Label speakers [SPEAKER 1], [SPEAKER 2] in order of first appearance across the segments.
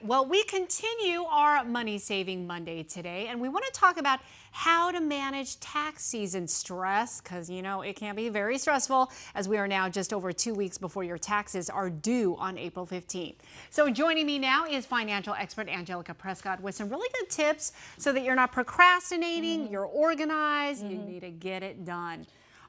[SPEAKER 1] Well, we continue our Money Saving Monday today, and we want to talk about how to manage tax season stress because, it can be very stressful as we are now just over 2 weeks before your taxes are due on April 15th. So joining me now is financial expert Angelica Prescott with some really good tips so that you're not procrastinating, you're organized, you need to get it done.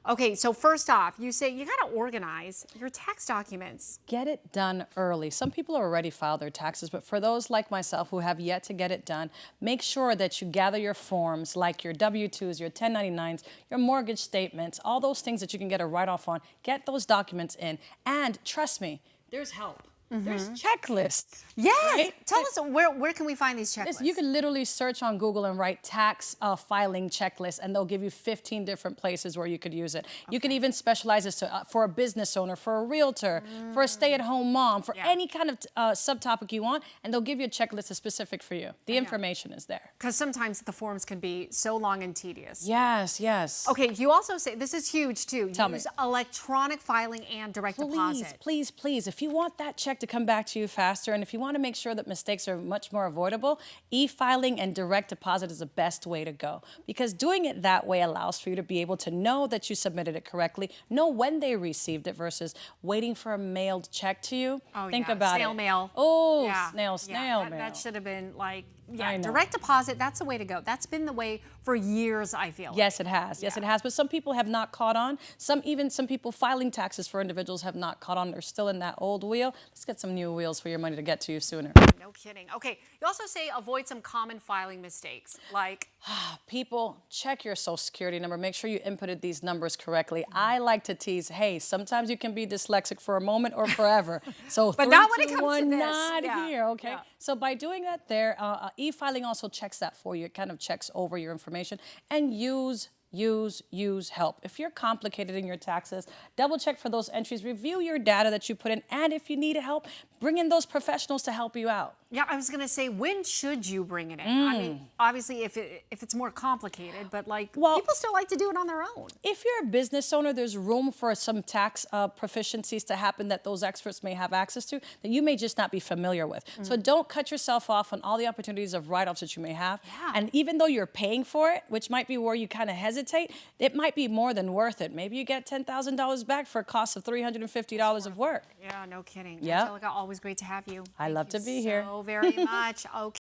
[SPEAKER 1] Okay, so first off, you say you got to organize your tax documents.
[SPEAKER 2] Get it done early. Some people already filed their taxes, but for those like myself who have yet to get it done, make sure that you gather your forms like your W-2s, your 1099s, your mortgage statements, all those things that you can get a write-off on. Get those documents in. And trust me, there's help. There's checklists.
[SPEAKER 1] Yes.
[SPEAKER 2] Right?
[SPEAKER 1] Tell us where can we find these checklists?
[SPEAKER 2] You can literally search on Google and write tax filing checklist, and they'll give you 15 different places where you could use it. You can even specialize this for a business owner, for a realtor, for a stay-at-home mom, for any kind of subtopic you want, and they'll give you a checklist that's specific for you. The information is there.
[SPEAKER 1] Because sometimes the forms can be so long and tedious.
[SPEAKER 2] Yes, yes.
[SPEAKER 1] Okay, you also say, this is huge too,
[SPEAKER 2] Tell me.
[SPEAKER 1] use electronic filing and direct deposit.
[SPEAKER 2] Please, please, if you want that check to come back to you faster, and if you want to make sure that mistakes are much more avoidable, e-filing and direct deposit is the best way to go, because doing it that way allows for you to be able to know that you submitted it correctly, know when they received it versus waiting for a mailed check to you. Think about
[SPEAKER 1] snail
[SPEAKER 2] it.
[SPEAKER 1] mail.
[SPEAKER 2] Oh,
[SPEAKER 1] Yeah.
[SPEAKER 2] snail mail.
[SPEAKER 1] That should have been like,
[SPEAKER 2] I know.
[SPEAKER 1] direct deposit, that's the way to go. That's been the way for years, I feel.
[SPEAKER 2] Yes, it has. Yes, it has. But some people have not caught on. Some people filing taxes for individuals have not caught on. They're still in that old wheel. Let's get some new wheels for your money to get to you sooner.
[SPEAKER 1] No kidding. Okay, you also say avoid some common filing mistakes, like
[SPEAKER 2] people, check your Social Security number. Make sure you inputted these numbers correctly. I like to tease, hey, sometimes you can be dyslexic for a moment or forever. So
[SPEAKER 1] but
[SPEAKER 2] 3,
[SPEAKER 1] not when
[SPEAKER 2] 2,
[SPEAKER 1] it comes
[SPEAKER 2] 1,
[SPEAKER 1] to this.
[SPEAKER 2] not here, okay?
[SPEAKER 1] Yeah.
[SPEAKER 2] So by doing that there, e-filing also checks that for you. It kind of checks over your information. And use help. If you're complicated in your taxes, double check for those entries, review your data that you put in, and if you need help, bring in those professionals to help you out.
[SPEAKER 1] Yeah, I was gonna say, when should you bring it in? I mean, obviously, if it's more complicated, but people still like to do it on their own.
[SPEAKER 2] If you're a business owner, there's room for some tax proficiencies to happen that those experts may have access to that you may just not be familiar with. So don't cut yourself off on all the opportunities of write-offs that you may have.
[SPEAKER 1] Yeah.
[SPEAKER 2] And even though you're paying for it, which might be where you kind of hesitate, it might be more than worth it. Maybe you get $10,000 back for a cost of $350 of work.
[SPEAKER 1] Yeah, no kidding.
[SPEAKER 2] Yep.
[SPEAKER 1] Angelica, always great to have you.
[SPEAKER 2] I love to be
[SPEAKER 1] Thank you
[SPEAKER 2] here.
[SPEAKER 1] so very much. Okay.